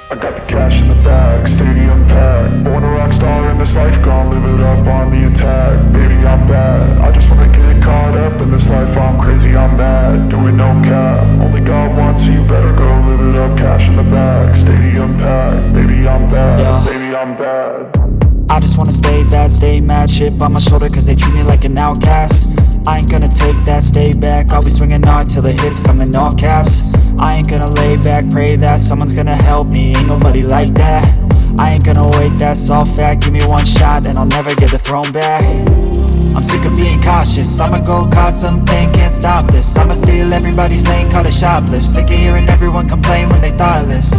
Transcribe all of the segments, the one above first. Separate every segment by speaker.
Speaker 1: I got the cash in the bag, stadium packed. Born a rock star in this life, gon' live it up on the attack. Baby, I'm bad, I just wanna get caught up in this life. I'm crazy, I'm mad, doing no cap. Only God wants, so you better go live it up. Cash in the bag, stadium packed. Baby, I'm bad, yeah. Baby, I'm bad.
Speaker 2: I just wanna stay bad, stay mad. Chip on my shoulder cause they treat me like an outcast. I ain't gonna take that, stay back. I'll be swinging hard till the hits come in all caps. I ain't gonna lay back, pray that someone's gonna help me. Ain't nobody like that. I ain't gonna wait, that's all fact. Give me one shot and I'll never get the throne back. I'm sick of being cautious, I'ma go cause something, can't stop this. I'ma steal everybody's lane, call it shoplift. Sick of hearing everyone complain when they thoughtless.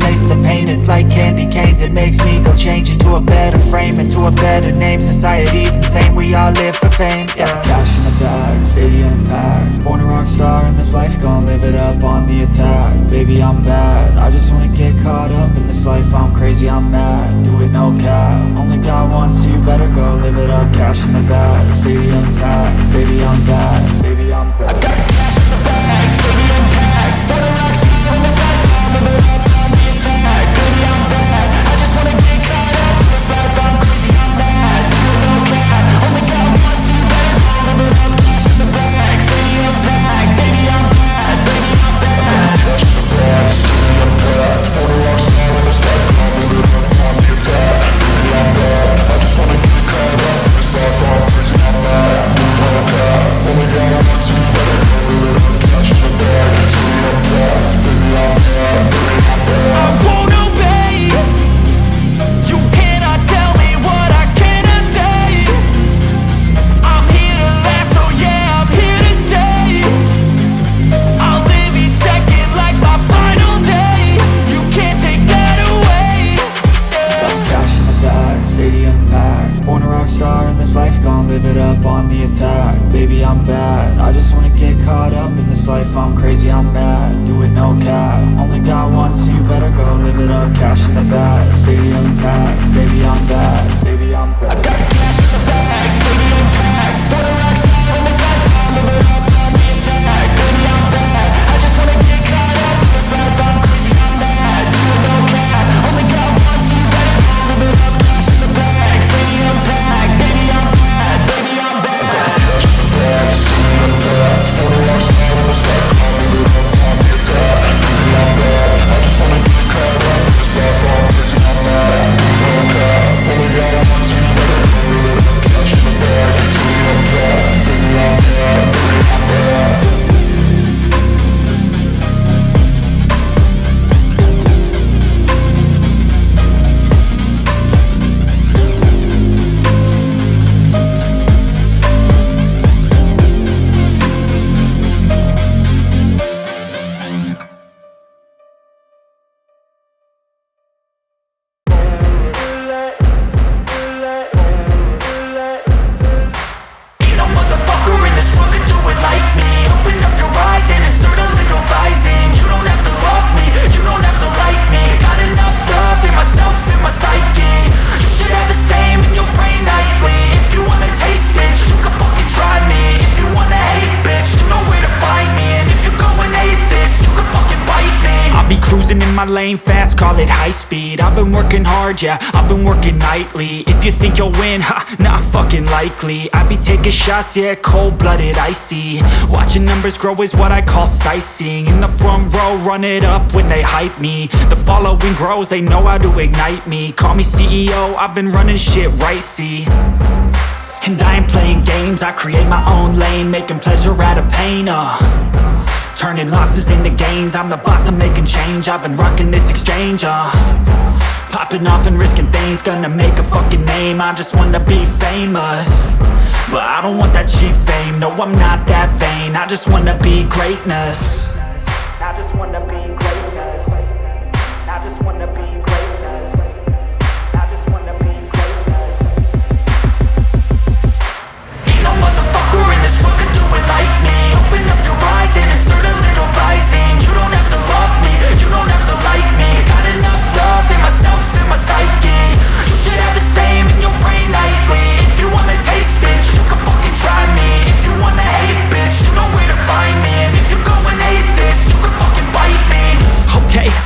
Speaker 2: Taste the pain, it's like candy canes. It makes me go change into a better frame, into a better name. Society's insane, we all live for fame, yeah. Cash in the bag, stadium packed. Born a rock star in this life, gon' live it up on the attack. Baby, I'm bad, I just wanna get caught up in this life. I'm crazy, I'm mad, do it no cap. Only God wants, so you better go live it up. Cash in the bag, stadium packed. Baby, I'm bad, baby, I'm bad. I got the cash in the bag, stadium packed. Born a rock star in this life, gon' live it up on the attack. Baby, I'm bad, I just wanna get caught up in this life. I'm crazy, I'm mad, do it no cap. Only God wants, so you better go live it up. Cash in the bag, stadium packed. Baby, I'm bad, baby, I'm bad. Cash in the bag, stadium packed. Born a rock star in this life, gon' live it up on the attack. Baby, I'm bad, I just wanna get caught up in this life. I'm crazy, I'm mad, do it no cap. Only God wants, so you better go live it up. Cash in the bag, stadium packed. Baby, I'm bad, baby, I'm bad. I won't obey. You cannot tell me what I cannot say. I'm here to last, so yeah, I'm here to stay. I'll live each second like my final day. You can't take that away, yeah. Cash in the bag, stadium packed. Born a rock star in this life, gon' live it up on the attack. Baby, I'm bad, I just wanna get caught up in this life. I'm crazy, I'm mad, do it no cap. Only God wants, so you better go live it up. Cash in the bag, stadium packed. Baby, I'm bad, baby, I'm bad. I got the cash in the bag, stadium packed. Born a rock star in this life, gon' live it up on the attack. Baby, I'm bad, I just wanna get caught up in this life. I'm crazy, I'm mad, do it no cap. Only God wants, so you better go live it up. Cash in the bag, stadium packed. Baby, I'm bad, baby, I'm bad. I got the cash in the bag, stadium packed. Born a rock star in this life, gon' live it up on the attack. Baby, I'm bad, I just wanna get caught up in this life. I'm crazy, I'm mad, do it no cap. Only God wants, so you better go live it up. Cash in the bag, stadium packed. Baby, I'm bad, baby, I'm bad. Ain't no motherfucker in this world could do it like me. Open up your eyes and insert a little rising. You don't have to love me, you don't have to like me. Got enough love in myself, in my psyche. You should have the same in your brain nightly. If you wanna taste, bitch, you can fucking try me. If you wanna hate, bitch, you know where to find me. And if you go and hate this, you can fucking bite me. I'll be cruising in my lane fast, call it high speed. I've been working hard, yeah, I've been working nightly. If you think you'll win, ha, not fucking likely. I be taking shots, yeah, cold-blooded, icy. Watching numbers grow is what I call sightseeing. In the front row, run it up when they hype me. The following grows, they know how to ignite me. Call me CEO, I've been running shit right, see. And I ain't playing games, I create my own lane. Making pleasure out of pain, turning losses into gains. I'm the boss, I'm making change. I've been rocking this exchange, popping off and risking things. Gonna make a fucking name, I just wanna be famous. But I don't want that cheap fame, no, I'm not that vain. I just wanna be greatness. I just wanna be greatness. I just wanna be greatness. I just wanna be greatness. Ain't no motherfucker in this world could do it like me. Open up your eyes and insert a little rising. You don't have to love me, you don't have to like me. Got enough love in myself, in my psyche. You should have the same in your brain nightly. If you wanna taste, bitch, you can fucking try me. If you wanna hate, bitch, you know where to find me. And if you go and hate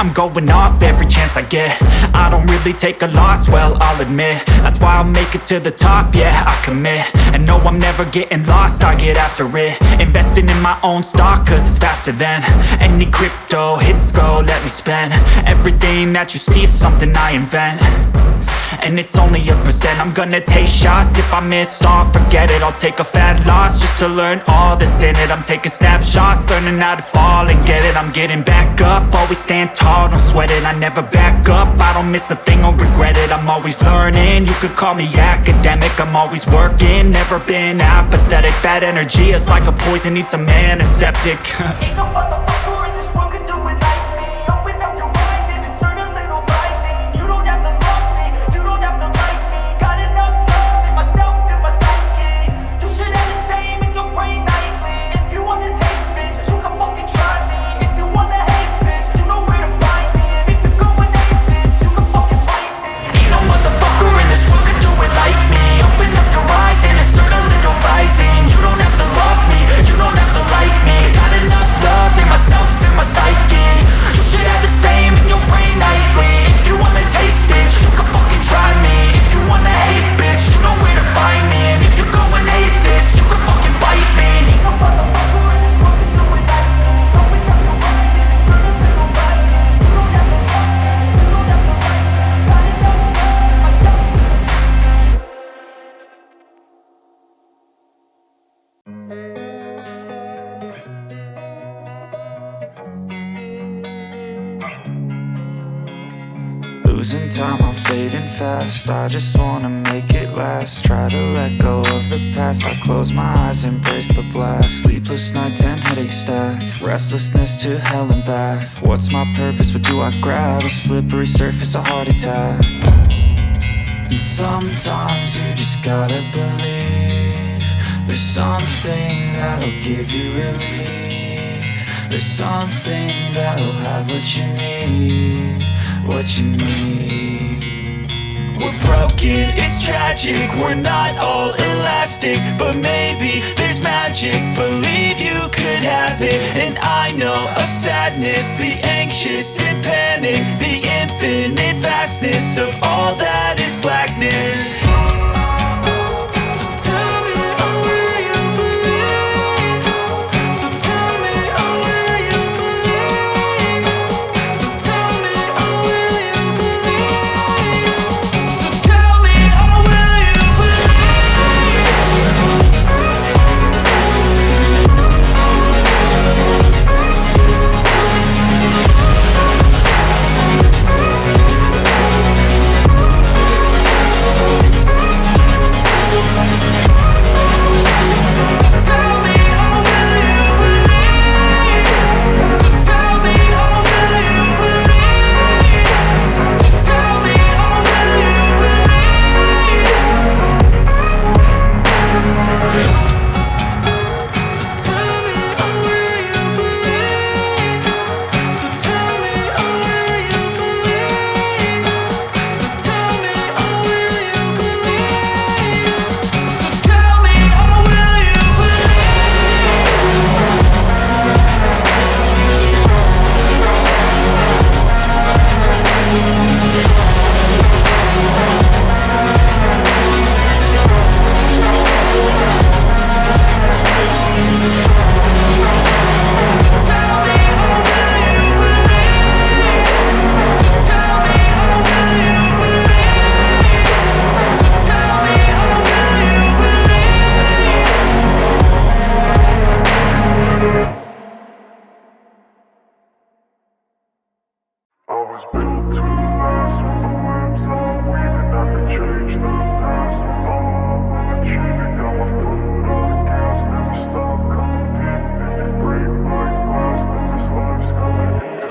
Speaker 2: I'm going off every chance I get. I don't really take a loss, well, I'll admit. That's why I'll make it to the top, yeah, I commit. And no, I'm never getting lost, I get after it. Investing in my own stock, cause it's faster than any crypto hits go, let me spend. Everything that you see is something I invent, and it's only a percent. I'm gonna take shots, if I miss all, forget it. I'll take a fat loss just to learn all that's in it. I'm taking snapshots, learning how to fall and get it. I'm getting back up, always stand tall, don't sweat it. I never back up, I don't miss a thing or regret it. I'm always learning, you could call me academic. I'm always working, never been apathetic. Bad energy is like a poison, needs some antiseptic.
Speaker 3: Ain't no motherfucker in this world can do it like me. Open up your mind and insert a little rising. You don't have to love me, you don't have to like me. Got enough love in myself and my psyche. You should have the same in your brain nightly. If you wanna taste, bitch, you can fucking try me. If you wanna hate, bitch, you know where to find me. And if you're going hate, bitch, you can fucking fight me.
Speaker 2: Ain't no motherfucker in this world can do it like me. Open up your eyes and insert a little rising. You don't have to love me, you don't have to like me. Got enough love in myself and my psyche. You should have the same in your brain nightly. If you wanna taste, bitch, you can fucking try me. If you wanna hate, bitch, you know where to find me. And if you're going hate this, you can fucking bite me.
Speaker 3: Ain't no motherfucker in this world can do it like me. Open up your mind and insert a little rising. You don't have to love me, you don't have to like me. Got enough love in myself.
Speaker 2: Losing time, I'm fading fast. I just wanna make it last. Try to let go of the past. I close my eyes, embrace the blast. Sleepless nights and headaches stack. Restlessness to hell and back. What's my purpose? What do I grab? A slippery surface, a heart attack. And sometimes you just gotta believe there's something that'll give you relief. There's something that'll have what you need, what you need. We're broken, it's tragic, we're not all elastic, but maybe there's magic, believe you could have it. And I know of sadness, the anxious and panic, the infinite vastness of all that is blackness.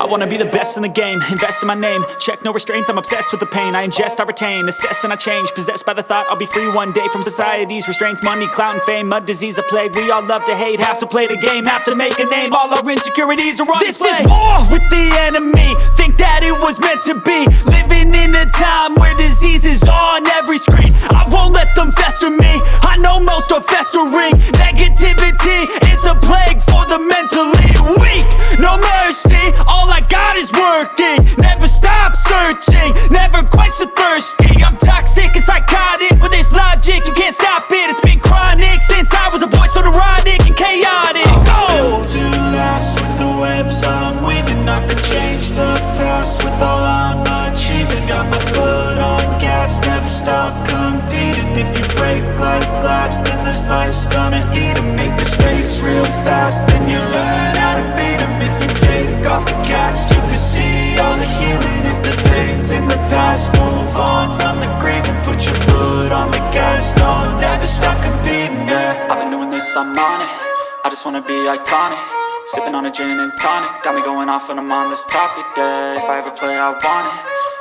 Speaker 2: I wanna be the best in the game, invest in my name. Check no restraints, I'm obsessed with the pain. I ingest, I retain, assess and I change. Possessed by the thought I'll be free one day from society's restraints. Money, clout and fame, mud, disease, a plague. We all love to hate, have to play the game, have to make a name. All our insecurities are on display. This is war with the enemy, think that it was meant to be. Living in a time where disease is on every screen. I won't let them fester me, I know most are festering. Negativity is a plague for the mentally weak. No mercy, me, all I got is working. Never stop searching, never quite so thirsty. I'm toxic and psychotic, with this logic, you can't stop it. It's been chronic since I was a boy, so neurotic and chaotic.
Speaker 4: Built to last with the webs I'm weaving. I could change the past with all I'm achieving. Got my foot on gas, never stop competing. If you break like glass, then this life's gonna eat 'em. Make mistakes real fast, then you learn how to beat 'em. If you take off the cast, you can see all the healing. If the pain's in the past, move on from the grave and put your foot on the gas. No, never stop competing, yeah.
Speaker 2: I've been doing this, I'm on it. I just wanna be iconic. Sipping on a gin and tonic, got me going off when I'm on this topic, yeah. If I ever play, I want it.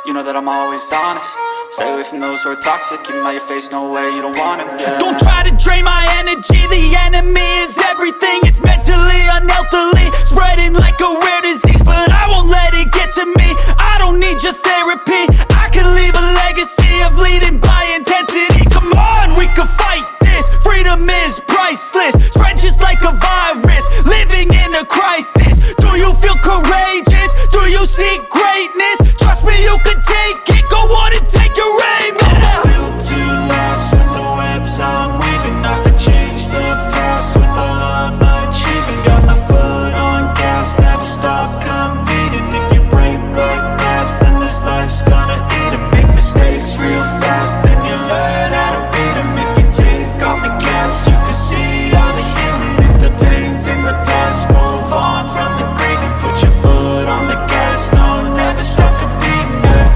Speaker 2: You know that I'm always honest. Stay away from those who are toxic. Keep 'em out your face, no way, you don't want 'em, yeah. Don't try to drain my energy. The enemy is everything. It's mentally, unhealthily, spreading like a rare disease. But I won't let it get to me. I don't need your therapy. I can leave a legacy of leading by intensity. Come on, we can fight this. Freedom is priceless. Spread just like a virus. Living in a crisis. Do you feel courageous? Do you seek greatness? Trust me, you can take it. Go on and take your aim, yeah.
Speaker 4: Built to last with the webs I'm weaving. I could change the past with all I'm achieving. Got my foot on gas, never stop competing. If you break like glass, then this life's gonna eat 'em. Make mistakes real fast, then you learn how to beat 'em. If you take off the gas, you can see all the healing. If the pain's in the past, move on from the grave and put your foot on the gas. No, never stop competing, yeah.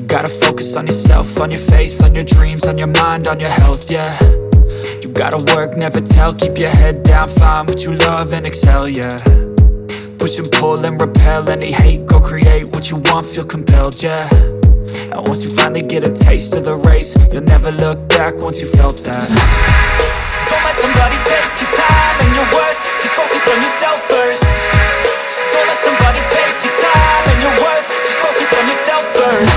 Speaker 2: Gotta focus on yourself, on your faith, on your dreams, on your mind, on your health, yeah. You gotta work, never tell, keep your head down, find what you love and excel, yeah. Push and pull and repel any hate, go create what you want, feel compelled, yeah. And once you finally get a taste of the race, you'll never look back once you felt that. Don't let somebody take your time and your worth, just focus on yourself first. Don't let somebody take your time and your worth, just focus on yourself first.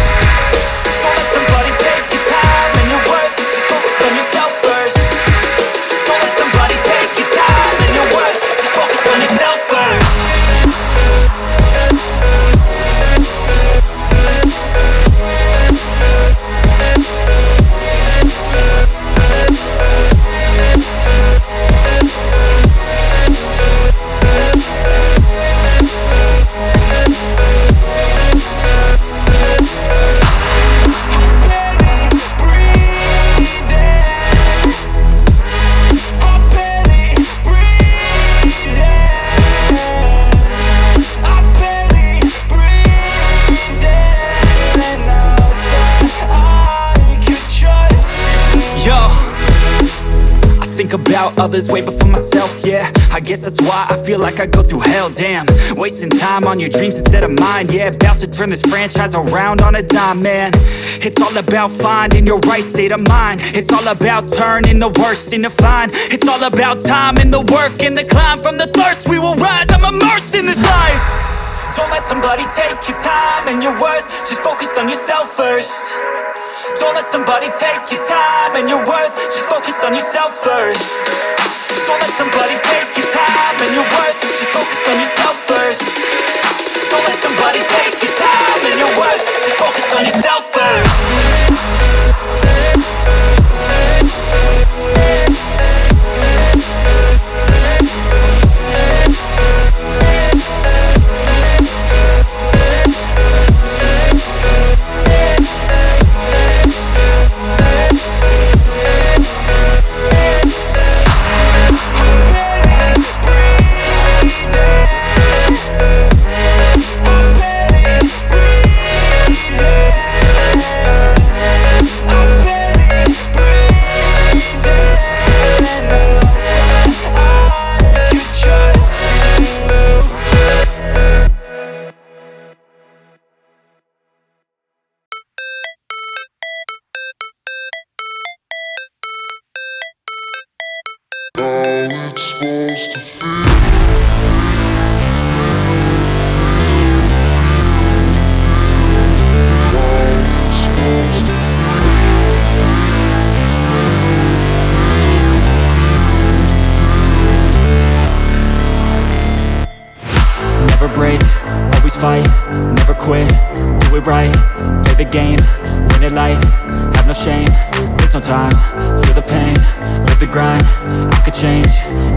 Speaker 2: Don't let somebody take your time and your worth, just focus on yourself first. Don't let somebody take your time and your worth, just focus on yourself first. About others way before myself, yeah. I guess that's why I feel like I go through hell, damn. Wasting time on your dreams instead of mine, yeah. About to turn this franchise around on a dime, man. It's all about finding your right state of mind. It's all about turning the worst into fine. It's all about time and the work and the climb. From the thirst we will rise, I'm immersed in this life. Don't let somebody take your time and your worth, just focus on yourself first. Don't let somebody take your time and your worth, just focus on yourself first. Don't let somebody take your time and your worth, just focus on yourself first. Don't let somebody take your time and your worth, just focus on yourself first. Never break, always fight, never quit, do it right, play the game, win it life, have no shame, there's no time, feel the pain, live the grind, I could change,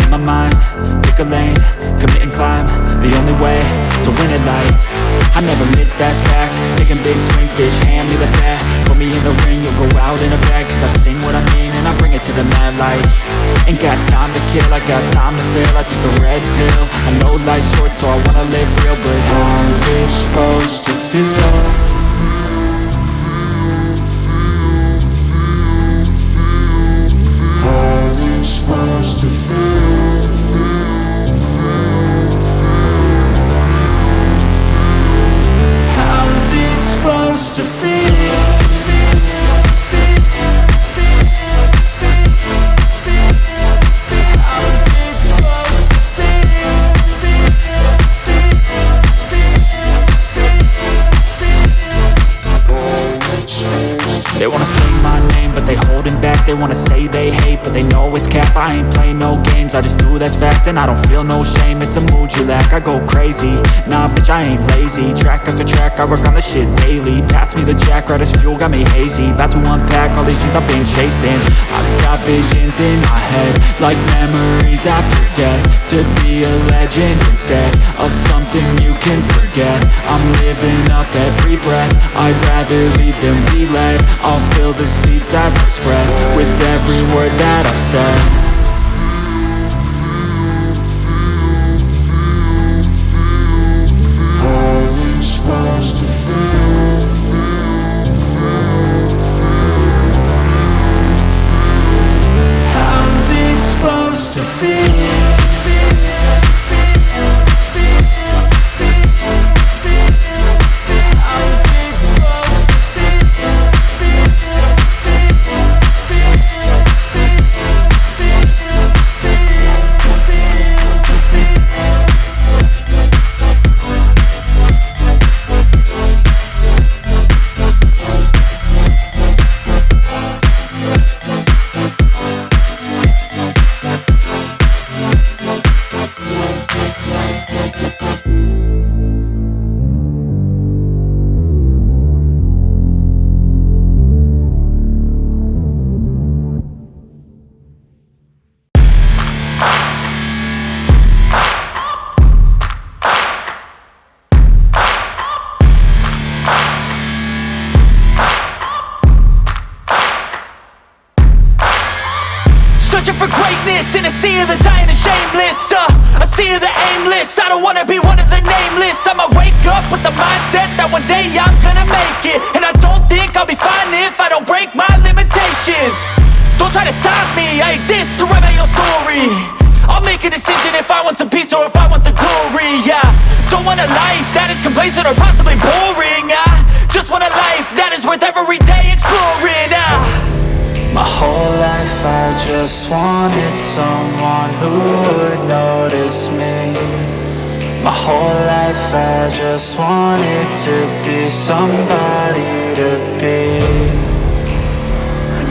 Speaker 2: in my mind, pick a lane, commit and climb, the only way to win at life. I never miss, that's fact, taking big swings, bitch, hand me the bat, put me in the ring, you'll go out in a bag, cause I sing what I mean and I bring it to the mad light. Ain't got time to kill, I got time to feel, I took the red pill, I know life's short so I wanna live real, but how's it supposed to feel? How's it supposed to feel? How's it supposed to feel? They wanna sing my name, but they holding back. They wanna say they hate, but they know it's cap. I ain't play no games, I just do, that's fact. And I don't feel no shame, it's a mood you lack. I go crazy, nah bitch I ain't lazy. Track after track, I work on this shit daily. Pass me the jack, right as fuel, got me hazy. About to unpack all these things I've been chasing. I've got visions in my head, like memories after death. To be a legend instead of something you can forget. I'm living up every breath, I'd rather lead than be led. I'll fill the seats as I spread with every word that I've said. How's it supposed to feel? How's it supposed to feel?
Speaker 3: Searching for greatness in a sea of the dying and shameless, a sea of the aimless. I don't wanna be one of the nameless. I'ma wake up with the mindset that one day I'm gonna make it. And I don't think I'll be fine if I don't break my limitations. Don't try to stop me, I exist to write my own story. I'll make a decision if I want some peace or if I want the glory. Yeah, don't want a life that is complacent or possibly boring. I just want a life that is worth every day exploring.
Speaker 2: My whole life I just wanted someone who would notice me. My whole life I just wanted to be somebody to be.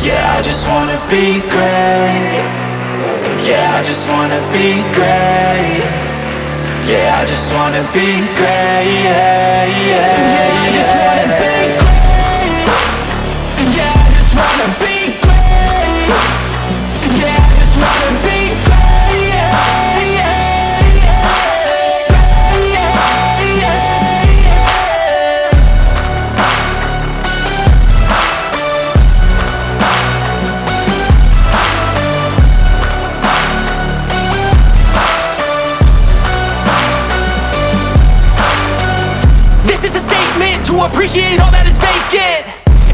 Speaker 2: Yeah, I just wanna be great. Yeah, I just wanna be great. Yeah, I just wanna be great. Yeah, yeah, yeah, I just wanna be great. Yeah, I just wanna be great. Yeah, I just wanna be great. Yeah, yeah, yeah, yeah, yeah, yeah.
Speaker 3: This is a statement to appreciate all that is vacant.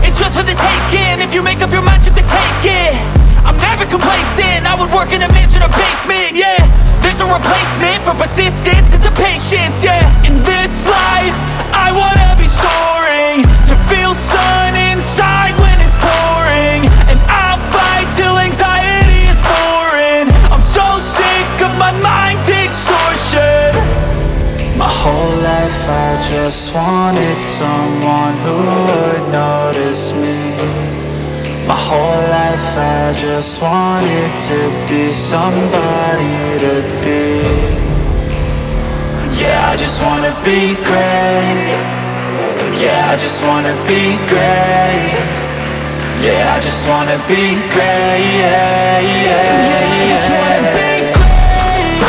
Speaker 3: It's just for the taking. If you make up your mind, you can take it. I'm never complacent, I would work in a mansion or basement, yeah. There's no replacement for persistence, it's a patience, yeah. In this life, I wanna be soaring, to feel sun inside when it's pouring. And I'll fight till anxiety is foreign. I'm so sick of
Speaker 2: just wanted someone who would notice me. My whole life I just wanted to be somebody to be. Yeah, I just wanna be great. Yeah, I just wanna be great. Yeah, I just wanna be great. Yeah, yeah, yeah, I just wanna be great.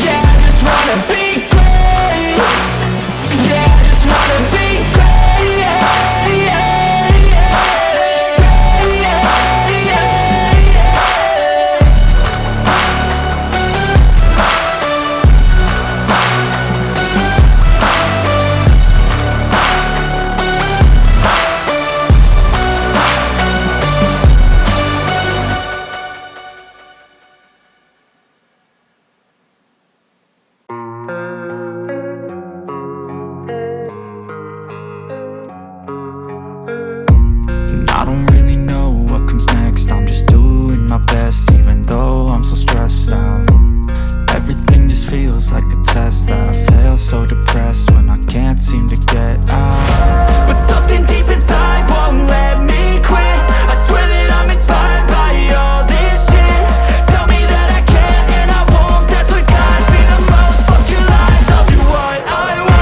Speaker 2: Yeah, I just wanna be great. Yeah, I just wanna be great. Yeah, yeah, yeah, yeah, yeah. I don't really know what comes next. I'm just doing my best, even though I'm so stressed out. Everything just feels like a test that I fail, so depressed when I can't seem to get out. But something deep inside won't let me quit. I swear that I'm inspired by all this shit. Tell me that I can and I won't. That's what guides me the most. Fuck your lies, I'll do what I want.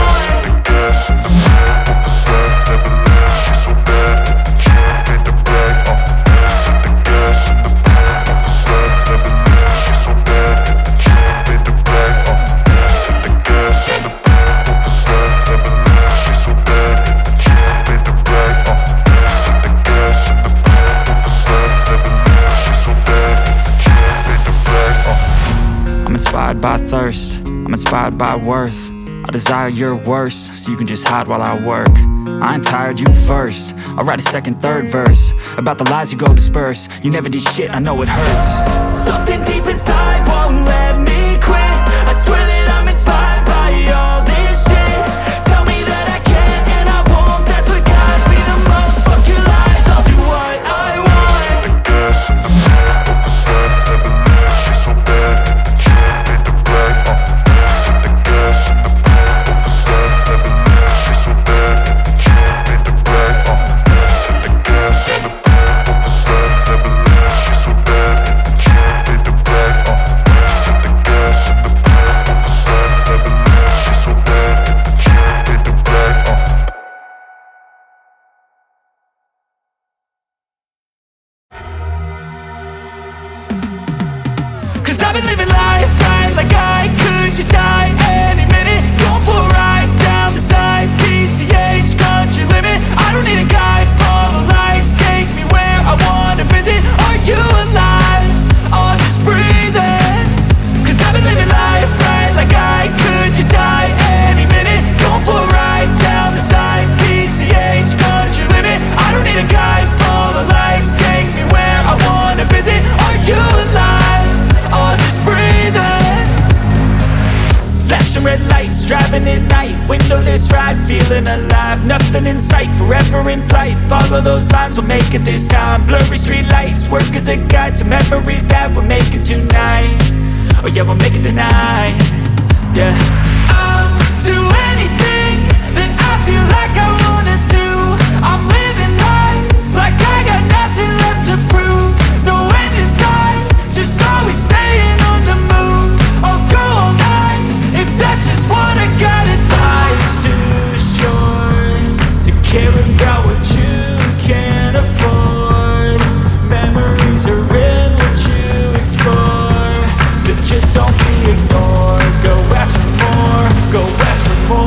Speaker 2: I'm inspired by thirst, I'm inspired by worth. I desire your worst, so you can just hide while I work. I ain't tired, you first. I'll write a second, third verse about the lies you go disperse. You never did shit, I know it hurts. Something deep inside won't let me quit. I swear that I'm inspired by all this shit. Tell me that I can and I won't. That's what guides me the most. Fuck your lies, I'll do what I want. Cause I've been living life right like I could just die any minute. Going for a ride down the side, PCH, country limit. I don't need a guide, follow lights, take me where I wanna visit. Are you alive? Or just breathing? Cause I've been living life right like I could just die any minute. Going for a ride down the side, PCH, country limit. I don't need a guide, follow lights, take me where I wanna visit. Are you alive? Or just breathing? Flashing red lights, driving at night, windowless ride, feeling alive. Nothing in sight, forever in flight. Follow those lines, we'll make it this time. Blurry street lights, work as a guide to memories that we're making tonight. Oh yeah, we'll make it tonight. Yeah, I'll do anything that I feel like I wanna do. I'm living life like I got nothing left to prove. No end in sight, just always staying on the move. I'll go all night if that's just what I gotta do. Life's too short to care about what you can't afford. Memories are in what you explore, so just don't be ignored. Go ask for more, go ask for more.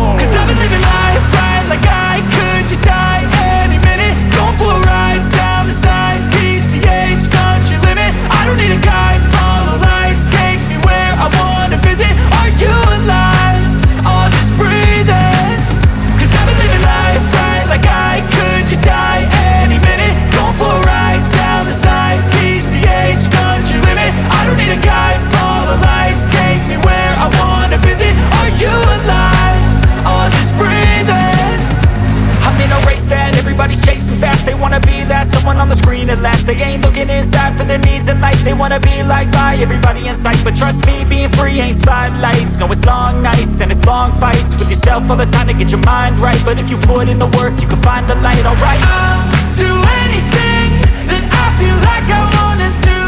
Speaker 2: screen at last. They ain't looking inside for their needs in life. They wanna be liked by everybody in sight, but trust me, being free ain't spotlights. No, it's long nights and it's long fights with yourself all the time to get your mind right. But if you put in the work, you can find the light, alright.
Speaker 3: I'll do anything that I feel like I wanna do.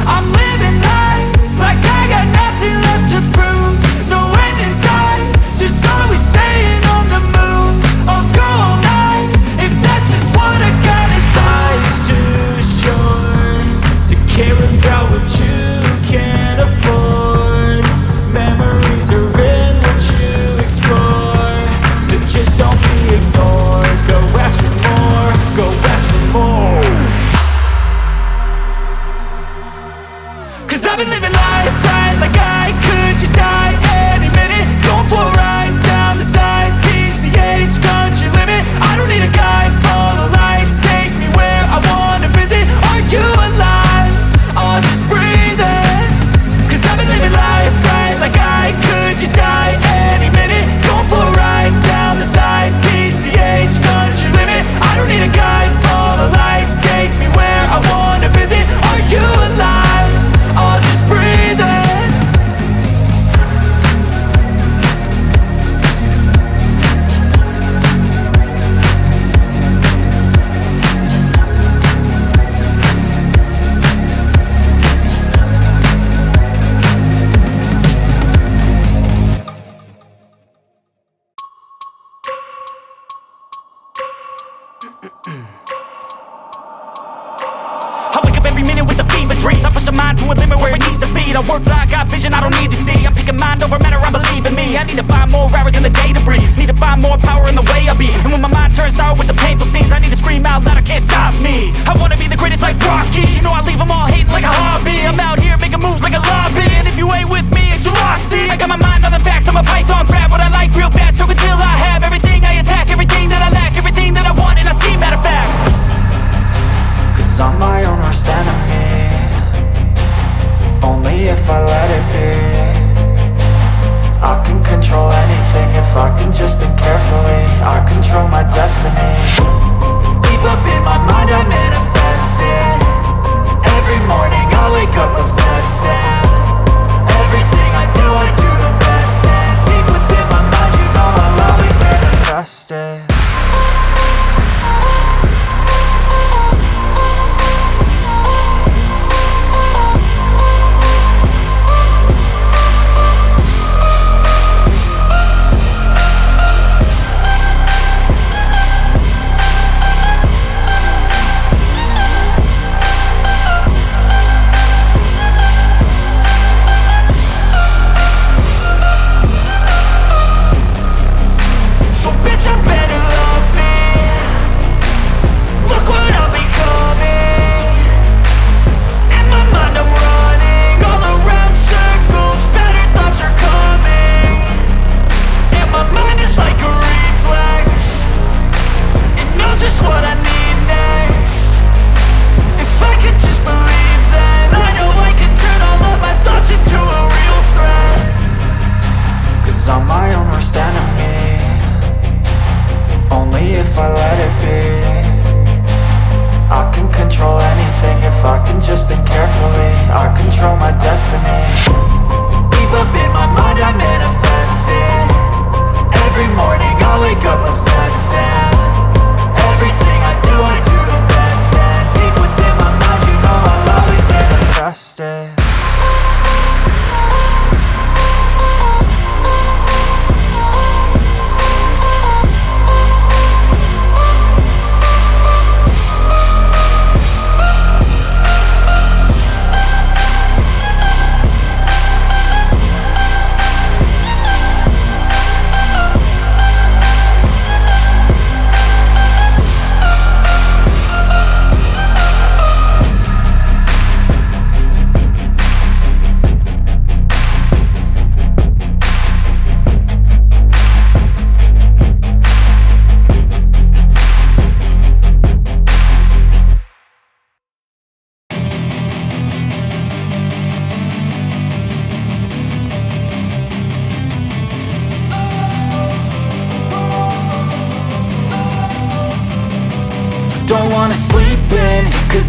Speaker 3: I'm living life like I got nothing left to prove. No end in sight, just always staying on the move. I'll go all night if that's just what I gotta do.
Speaker 2: Life's too short to care about what you can't afford. Memories are in what you explore, so just don't be ignored. Go ask for more, go ask for more.
Speaker 3: Cause I've been living life right like I could just die any minute. Going for a ride down the side, PCH, country limit. I don't need a guide, follow lights, take me where I wanna visit. Are you alive? I'll just breathe in. Cause I've been living life right like I could just die any minute. Going for a ride down the side, PCH, country limit. I don't need a guide, follow lights, take me where I wanna visit. Are you alive? I'll just breathe in.
Speaker 2: I wake up every minute with the fever dreams. I push my mind to a limit where it needs to be. I work blind, got vision I don't need to see. I'm picking mind over matter, I believe in me. I need to find more hours in the day to breathe. Need to find more power in the way I be. And when my mind turns sour with the painful scenes, I need to scream out loud, I can't stop me. I wanna be the greatest like Rocky. You know I leave them all hating like a hobby. I'm out here making moves like a lobby. And if you ain't with me, it's your loss, see. I got my mind on the facts, I'm a python. Grab what I like real fast, choke until I have everything I attack. Everything that I lack, everything that I want, and I see, matter of fact. Cause I'm my own worst enemy. Only if I let it be. I can control anything if I can just think carefully. I control my destiny. Deep up in my mind I manifest it. Every morning I wake up obsessed, and everything I do the best. And deep within my mind you know I'll always manifest it.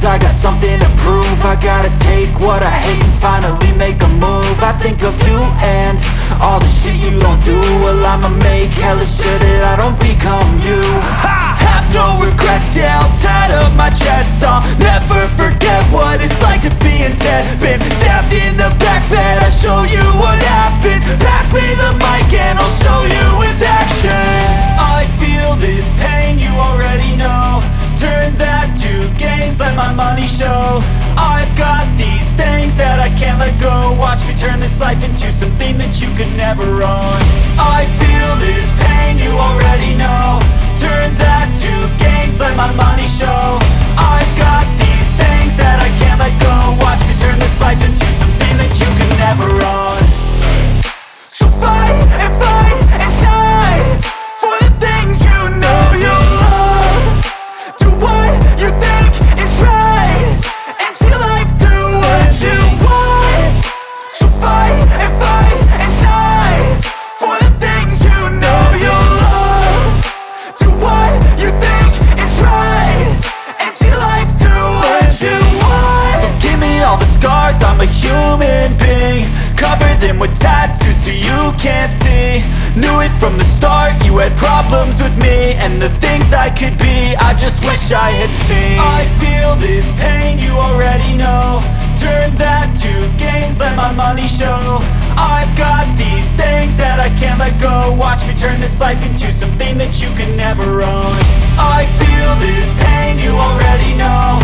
Speaker 2: cause I got something to prove. I gotta take what I hate and finally make a move. I think of you and all the shit you don't do. Well, I'ma make hella sure that I don't become you. I have no regrets, yeah, I'll tie up my chest. I'll never forget what it's like to be in debt. Been stabbed in the back bed, I'll show you what happens. Pass me the mic and I'll show you with action. I feel this pain, you already know. Turn that to gains, let my money show. I've got these things that I can't let go. Watch me turn this life into something that you could never own. I feel this pain, you already know. Turn that to gains, let my money show. I've got these things that I can't let go. Watch me turn this life into something that you could never own. So fight and die for the things you know you love. Do what you think is right and see life do what you want. So fight and die for the things you know you love. Do what you think is right and see life do what you want. So give me all the scars, I'm a human being. Cover them with tattoos so you can't see. Knew it from the start, you had problems with me and the things I could be, I just wish I had seen. I feel this pain, you already know. Turn that to gains, let my money show. I've got these things that I can't let go. Watch me turn this life into something that you can never own. I feel this pain, you already know.